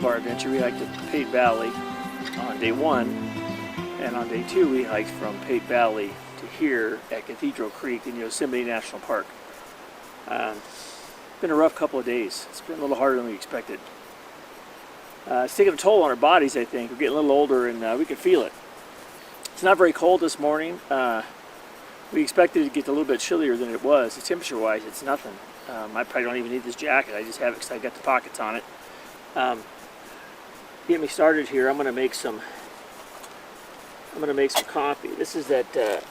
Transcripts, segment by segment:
of our adventure, we hiked to Pate Valley on day 1, and on day 2 we hiked from Pate Valley to here at Cathedral Creek in Yosemite National Park. It's been a rough couple of days. It's been a little harder than we expected. It's taking a toll on our bodies, I think. We're getting a little older and we can feel it. It's not very cold this morning. We expected it to get a little bit chillier than it was. Temperature-wise, it's nothing. I probably don't even need this jacket. I just have it because I got the pockets on it. Get me started here. I'm gonna make some coffee. This is that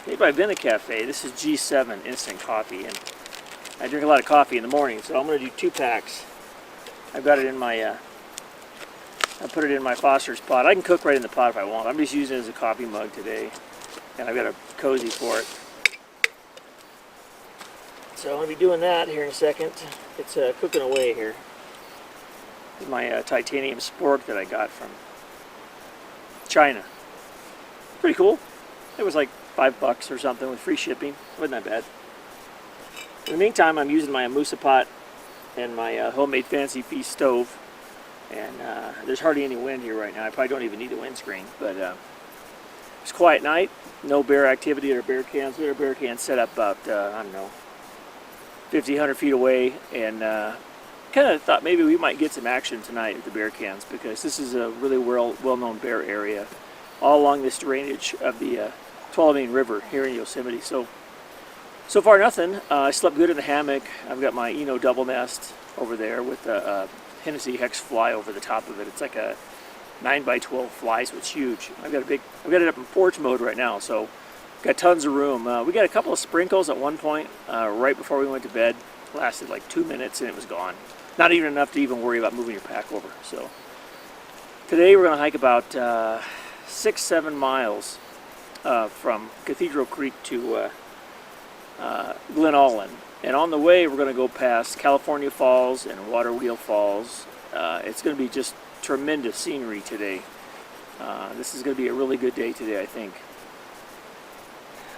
made by Vena Cafe. This is G7 instant coffee, and I drink a lot of coffee in the morning, so I'm gonna do 2 packs. I've got it in my I put it in my Foster's pot. I can cook right in the pot if I want. I'm just using it as a coffee mug today, and I've got a cozy for it. So I'm going to be doing that here in a second. It's cooking away here. This is my titanium spork that I got from China. Pretty cool. It was like $5 or something with free shipping. Wasn't that bad. In the meantime, I'm using my Amusa pot and my homemade Fancy Feast stove. And there's hardly any wind here right now. I probably don't even need a windscreen. But it's a quiet night. No bear activity at our bear cans. We had our bear cans set up about, I don't know, 50, 100 feet away. And kind of thought maybe we might get some action tonight at the bear cans, because this is a really well-known bear area all along this drainage of the Tuolumne River here in Yosemite. So far nothing. I slept good in the hammock. I've got my Eno double nest over there with the Hennessy hex fly over the top of it. It's like a 9x12 fly, so it's huge. I've got it up in porch mode right now, so got tons of room. We got a couple of sprinkles at one point right before we went to bed. Lasted like 2 minutes and it was gone. Not even enough to even worry about moving your pack over. So today we're going to hike about 6-7 miles from Cathedral Creek to Glen Aulin. And on the way, we're going to go past California Falls and Water Wheel Falls. It's going to be just tremendous scenery today. This is going to be a really good day today, I think.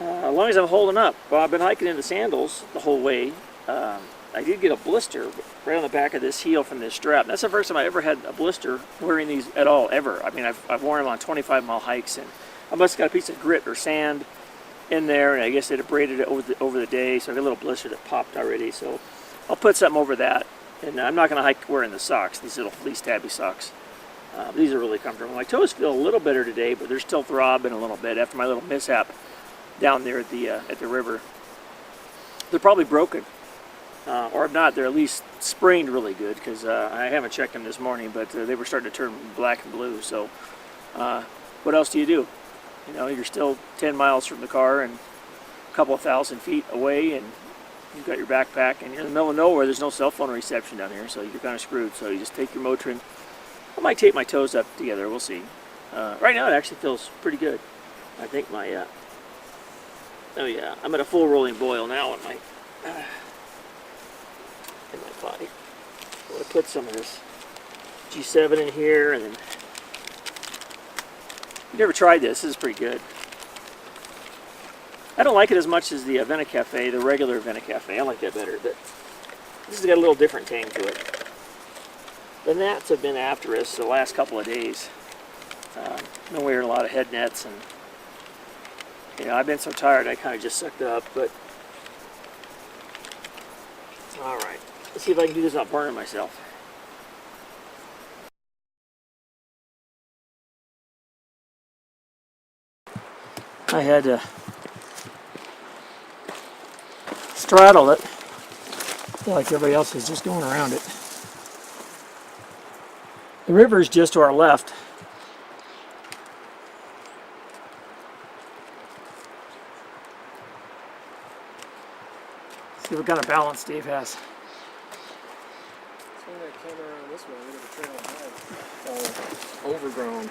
As long as I'm holding up. Well, I've been hiking in the sandals the whole way. I did get a blister right on the back of this heel from this strap. That's the first time I ever had a blister wearing these at all, ever. I mean, I've worn them on 25-mile hikes, and I must have got a piece of grit or sand in there, and I guess it abraded it over the day, so I got a little blister that popped already. So I'll put something over that, and I'm not going to hike wearing the socks, these little fleece tabby socks. These are really comfortable. My toes feel a little better today, but they're still throbbing a little bit after my little mishap down there at the river. They're probably broken, or if not, they're at least sprained really good, because I haven't checked them this morning, but they were starting to turn black and blue. So what else do you do? You know, you're still 10 miles from the car and a couple of thousand feet away, and you've got your backpack, and you're in the middle of nowhere. There's no cell phone reception down here, so you're kind of screwed. So you just take your Motrin. I might tape my toes up together. We'll see. Right now, it actually feels pretty good. I think my oh yeah, I'm at a full rolling boil now in my body. I'm going to put some of this G7 in here, and then. Never tried this. This is pretty good. I don't like it as much as the Vena Cafe, the regular Vena Cafe. I like that better, but this has got a little different tang to it. The gnats have been after us the last couple of days. Been wearing a lot of head nets, and you know, I've been so tired I kind of just sucked up, but all right. Let's see if I can do this without burning myself. I had to straddle it. I feel like everybody else is just going around it. The river is just to our left. See what kind of balance Dave has. Swing that camera around this way, look at the trail ahead. All overgrown.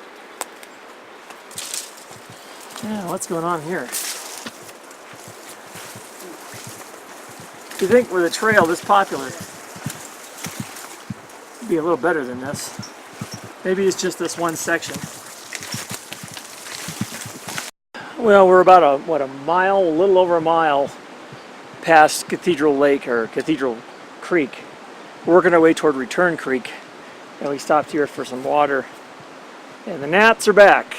Yeah, what's going on here? You'd think with a trail this popular, it'd be a little better than this. Maybe it's just this one section. Well, we're about a little over a mile past Cathedral Lake, or Cathedral Creek. We're working our way toward Return Creek, And we stopped here for some water. And the gnats are back.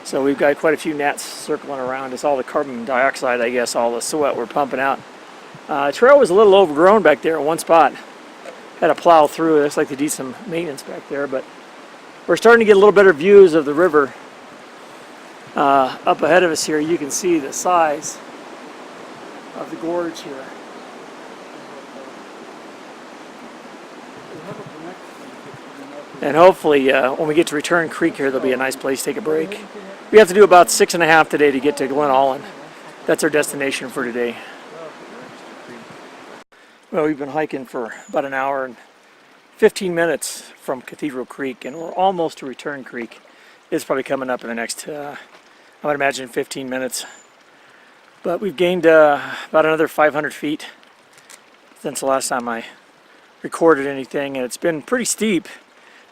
So we've got quite a few gnats circling around. It's all the carbon dioxide, I guess, all the sweat we're pumping out. The trail was a little overgrown back there in one spot. Had to plow through it. Looks like they did some maintenance back there, but we're starting to get a little better views of the river up ahead of us here. You can see the size of the gorge here. And hopefully when we get to Return Creek here, there'll be a nice place to take a break. We have to do about 6.5 today to get to Glen Aulin. That's our destination for today. Well, we've been hiking for about an hour and 15 minutes from Cathedral Creek, and we're almost to Return Creek. It's probably coming up in the next, I would imagine, 15 minutes. But we've gained about another 500 feet since the last time I recorded anything, and it's been pretty steep.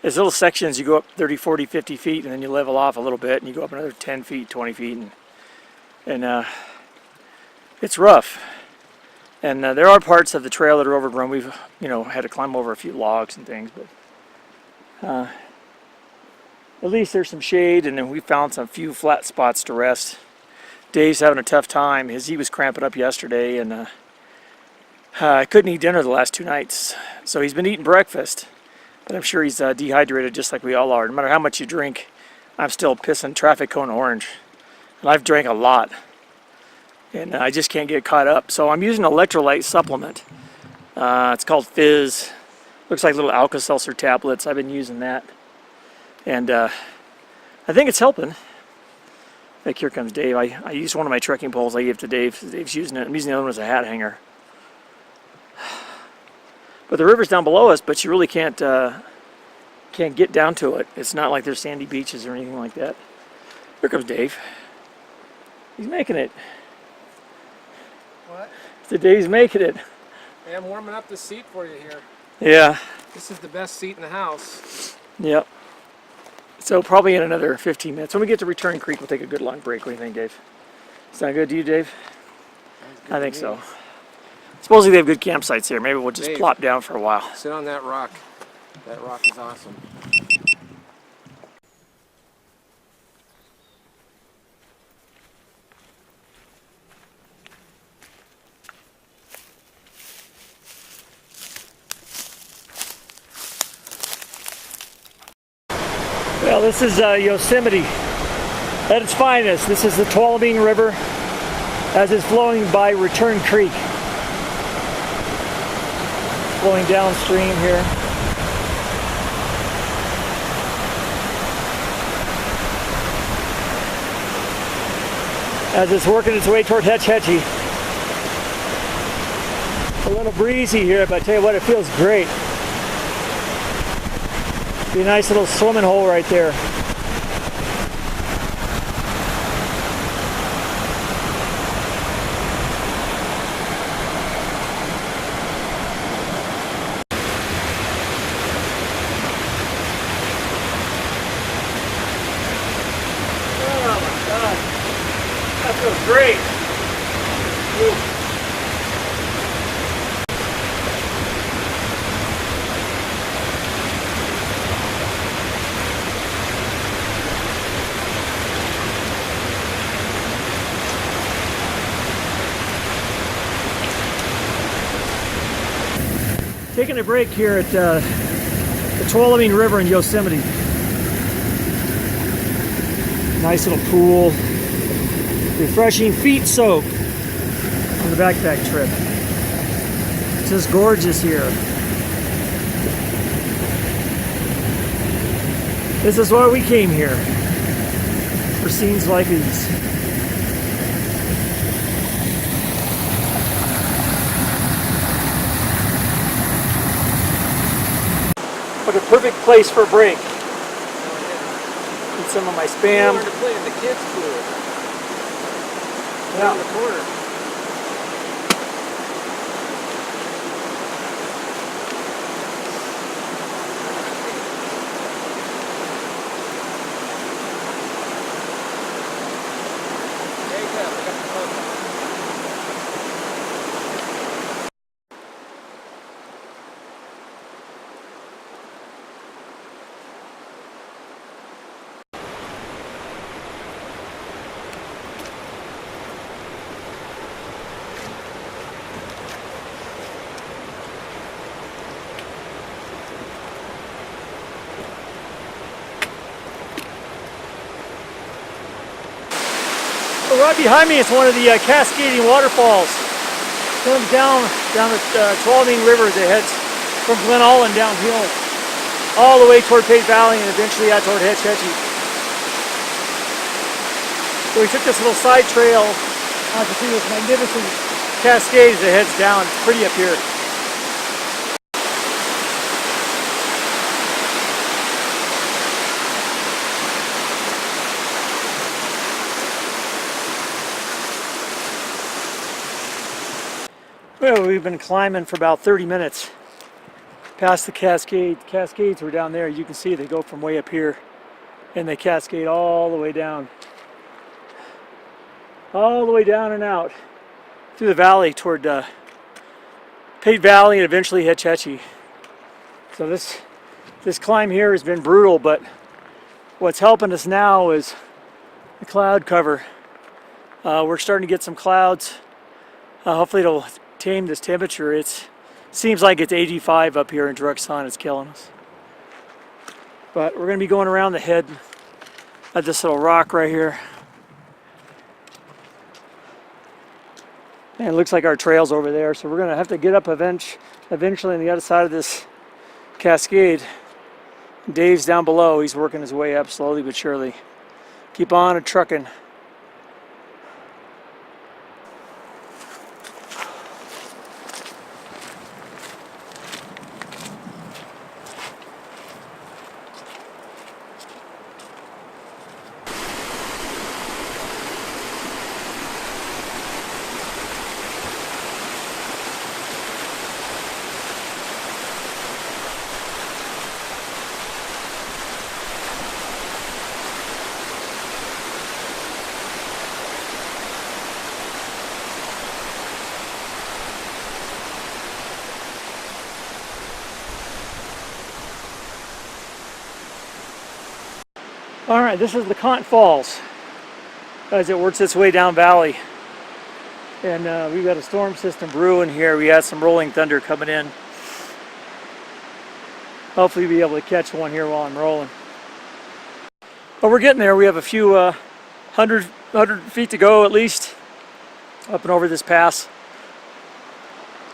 There's little sections, you go up 30, 40, 50 feet, and then you level off a little bit, and you go up another 10 feet, 20 feet, and it's rough. And there are parts of the trail that are overgrown. We've, had to climb over a few logs and things, but at least there's some shade, and then we found some few flat spots to rest. Dave's having a tough time. He was cramping up yesterday, and I couldn't eat dinner the last 2 nights, so he's been eating breakfast. But I'm sure he's dehydrated just like we all are. No matter how much you drink, I'm still pissing traffic cone orange. And I've drank a lot. And I just can't get caught up. So I'm using an electrolyte supplement. It's called Fizz. Looks like little Alka-Seltzer tablets. I've been using that. And I think it's helping. Like, here comes Dave. I used one of my trekking poles I gave to Dave. Dave's using it. I'm using the other one as a hat hanger. But the river's down below us, but you really can't get down to it. It's not like there's sandy beaches or anything like that. Here comes Dave. He's making it. What? So Dave's making it. Hey, I'm warming up the seat for you here. Yeah. This is the best seat in the house. Yep. So probably in another 15 minutes. When we get to Return Creek, we'll take a good long break. What do you think, Dave? Sound good to you, Dave? I think so. Supposedly they have good campsites here. Maybe we'll just plop down for a while. Sit on that rock. That rock is awesome. Well, this is Yosemite at its finest. This is the Tuolumne River as it's flowing by Return Creek. Flowing downstream here. As it's working its way toward Hetch Hetchy. A little breezy here, but I tell you what, it feels great. Be a nice little swimming hole right there. That feels great. Ooh. Taking a break here at the Tuolumne River in Yosemite. Nice little pool. Refreshing feet soak on the backpack trip. It's just gorgeous here. This is why we came here. For scenes like these. What a perfect place for a break. Eat some of my Spam. To play in the kids' pool. Yeah. Around the corner. There you go. I got the phone. So right behind me is one of the cascading waterfalls. Comes down the Tuolumne River that heads from Glen Aulin downhill all the way toward Pate Valley and eventually out toward Hetch Hetchy. So we took this little side trail to see this magnificent cascade that heads down. It's pretty up here. Well, we've been climbing for about 30 minutes past the cascade. The cascades were down there. You can see they go from way up here and they cascade all the way down. All the way down and out through the valley toward Pate Valley and eventually Hetch Hetchy. So this climb here has been brutal, but what's helping us now is the cloud cover. We're starting to get some clouds. Hopefully it'll tame this temperature. It seems like it's 85 up here in direct sun. It's killing us. But we're going to be going around the head of this little rock right here. And it looks like our trail's over there, so we're going to have to get up eventually on the other side of this cascade. Dave's down below. He's working his way up slowly but surely. Keep on trucking. Alright, this is the Cont Falls as it works its way down valley. And we've got a storm system brewing here. We had some rolling thunder coming in. Hopefully we'll be able to catch one here while I'm rolling. But we're getting there. We have a few 100 feet to go at least up and over this pass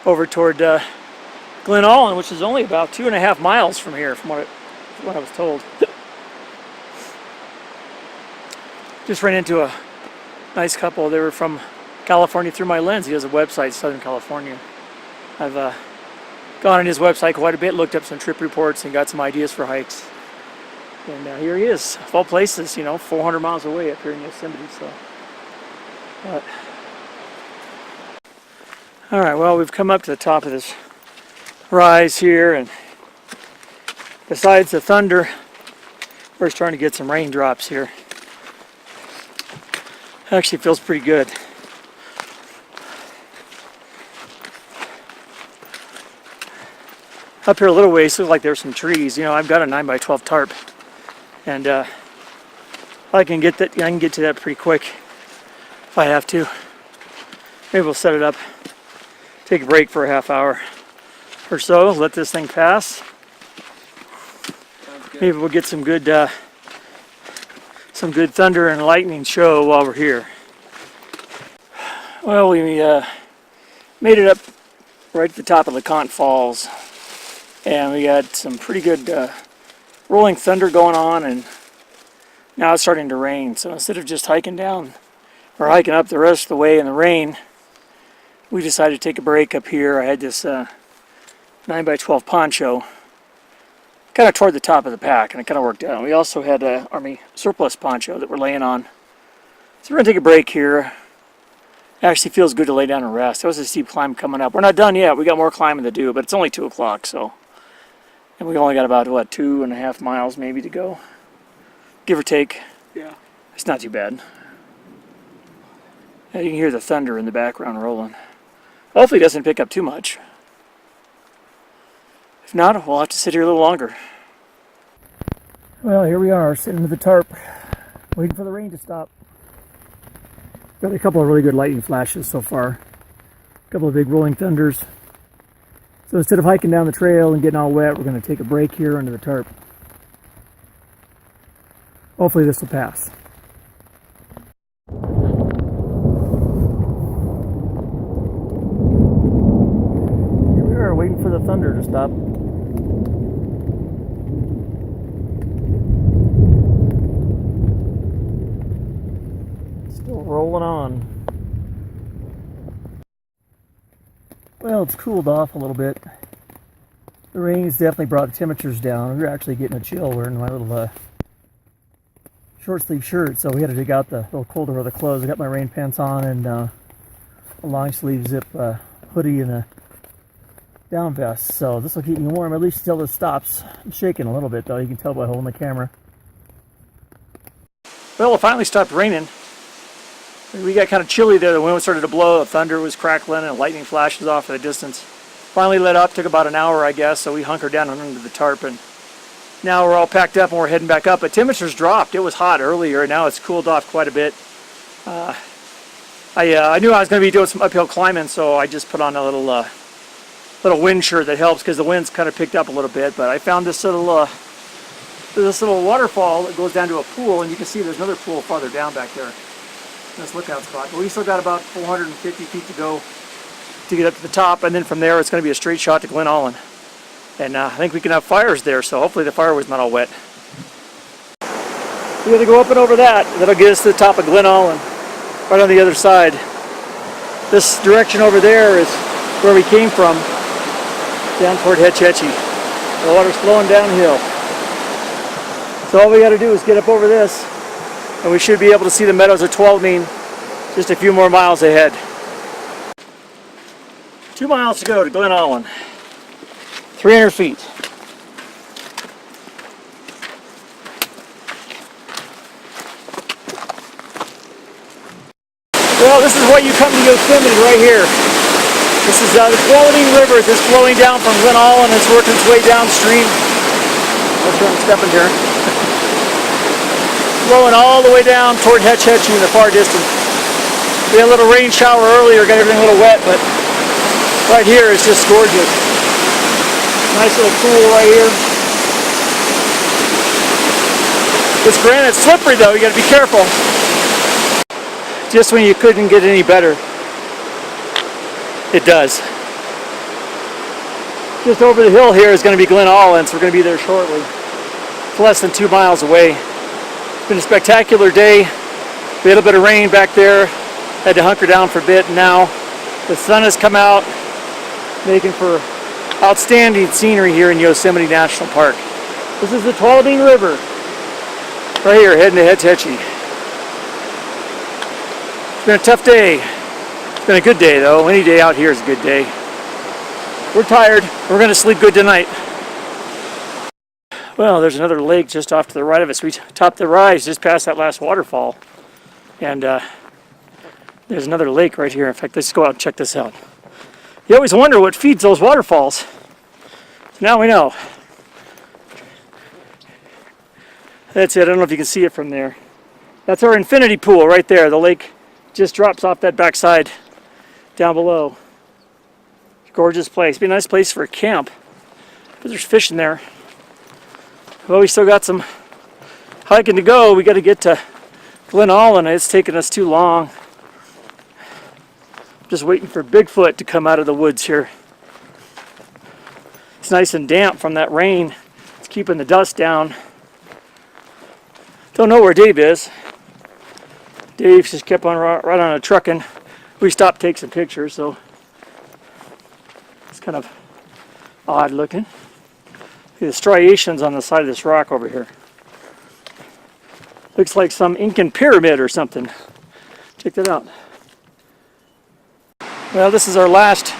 over toward Glen Aulin, which is only about 2.5 miles from here from what I was told. Just ran into a nice couple. They were from California through my lens. He has a website, Southern California. I've gone on his website quite a bit, looked up some trip reports and got some ideas for hikes. And here he is, of all places, 400 miles away up here in Yosemite. So, all right, well, we've come up to the top of this rise here, and besides the thunder, we're starting to get some raindrops here. Actually feels pretty good. Up here a little ways, looks like there's some trees. I've got a 9x12 tarp, and I can get that. I can get to that pretty quick if I have to. Maybe we'll set it up, take a break for a half hour or so, let this thing pass. Maybe we'll get some good thunder and lightning show while we're here. Well, we made it up right at the top of the Cont Falls, and we got some pretty good rolling thunder going on, and now it's starting to rain. So instead of just hiking down or hiking up the rest of the way in the rain, we decided to take a break up here. I had this 9x12 poncho kind of toward the top of the pack, and it kind of worked out. We also had an Army surplus poncho that we're laying on. So we're going to take a break here. It actually feels good to lay down and rest. There was a steep climb coming up. We're not done yet. We got more climbing to do, but it's only 2 o'clock, so. And we only got about, 2.5 miles maybe to go, give or take. Yeah. It's not too bad. Now you can hear the thunder in the background rolling. Hopefully it doesn't pick up too much. If not, we'll have to sit here a little longer. Well, here we are, sitting under the tarp, waiting for the rain to stop. Got a couple of really good lightning flashes so far. A couple of big rolling thunders. So instead of hiking down the trail and getting all wet, we're going to take a break here under the tarp. Hopefully this will pass. thunder to stop. Still rolling on. Well, it's cooled off a little bit. The rain's definitely brought the temperatures down. We were actually getting a chill wearing my little short sleeve shirt, so we had to dig out the little colder weather clothes. I got my rain pants on and a long sleeve zip hoodie and a down vest. So this will keep me warm, at least till it stops. I'm shaking a little bit though, you can tell by holding the camera. Well, it finally stopped raining. We got kind of chilly there. The wind started to blow, the thunder was crackling, and lightning flashes off at a distance. Finally let up, took about an hour, I guess, so we hunkered down under the tarp, and now we're all packed up and we're heading back up. But temperatures dropped. It was hot earlier, now it's cooled off quite a bit. I knew I was going to be doing some uphill climbing, so I just put on a little wind shirt that helps because the wind's kind of picked up a little bit. But I found this little waterfall that goes down to a pool, and you can see there's another pool farther down back there. This lookout spot. But we still got about 450 feet to go to get up to the top, and then from there it's going to be a straight shot to Glen Aulin. And I think we can have fires there, so hopefully the firewood's not all wet. We got to go up and over that. That'll get us to the top of Glen Aulin, right on the other side. This direction over there is where we came from, down toward Hetch Hetchy. The water's flowing downhill. So all we got to do is get up over this, and we should be able to see the meadows of Tuolumne just a few more miles ahead. 2 miles to go to Glen Aulin. 300 feet. Well, this is why you come to Yosemite right here. This is the Tuolumne River that's flowing down from Glen Aulin and it's working its way downstream. That's where I'm stepping here. Flowing all the way down toward Hetch Hetchy in the far distance. We had a little rain shower earlier, got everything a little wet, but right here is just gorgeous. Nice little pool right here. This granite's slippery though, you gotta be careful. Just when you couldn't get any better, it does. Just over the hill here is going to be Glen Aulin, so we're going to be there shortly. It's less than 2 miles away. It's been a spectacular day. We had a bit of rain back there. Had to hunker down for a bit, and now the sun has come out, making for outstanding scenery here in Yosemite National Park. This is the Tuolumne River, right here, heading to Hetch Hetchy. It's been a tough day. It's been a good day though. Any day out here is a good day. We're tired. We're going to sleep good tonight. Well, there's another lake just off to the right of us. We topped the rise just past that last waterfall. And there's another lake right here. In fact, let's go out and check this out. You always wonder what feeds those waterfalls. So now we know. That's it. I don't know if you can see it from there. That's our infinity pool right there. The lake just drops off that backside down below. Gorgeous place. Be a nice place for a camp. But there's fish in there. Well, we still got some hiking to go. We got to get to Glen Aulin. It's taken us too long. Just waiting for Bigfoot to come out of the woods here. It's nice and damp from that rain. It's keeping the dust down. Don't know where Dave is. Dave just kept on right on a trucking. We stopped to take some pictures, so it's kind of odd looking. See the striations on the side of this rock over here. Looks like some Incan pyramid or something. Check that out. Well, this is our last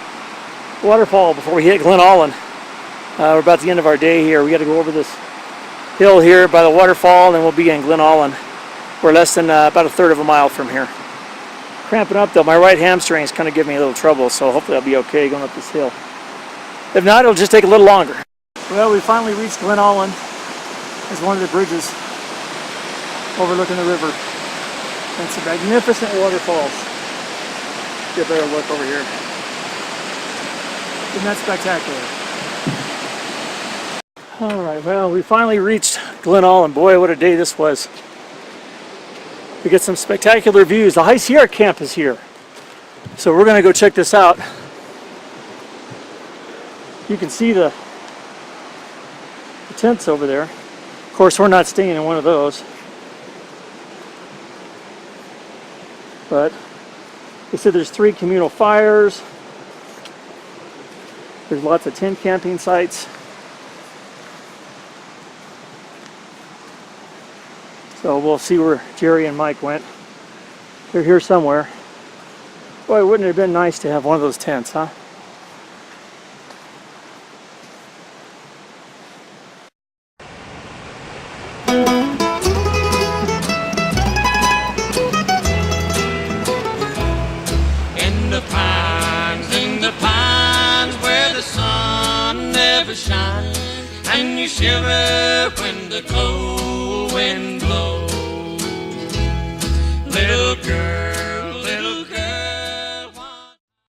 waterfall before we hit Glen Aulin. We're about at the end of our day here. We got to go over this hill here by the waterfall, and then we'll be in Glen Aulin. We're less than about a third of a mile from here. Cramping up though, my right hamstring's kind of giving me a little trouble, so hopefully I'll be okay going up this hill. If not, it'll just take a little longer. Well, we finally reached Glen Aulin. It's one of the bridges overlooking the river. And some magnificent waterfalls. Get a better look over here. Isn't that spectacular? Alright, well, we finally reached Glen Aulin. Boy, what a day this was. We get some spectacular views. The High Sierra camp is here. So we're going to go check this out. You can see the tents over there. Of course, we're not staying in one of those. But they said there's 3 communal fires. There's lots of tent camping sites. So we'll see where Jerry and Mike went. They're here somewhere. Boy, wouldn't it have been nice to have one of those tents, huh? In the pines where the sun never shines, and you shiver when the cold wind blows. Little girl,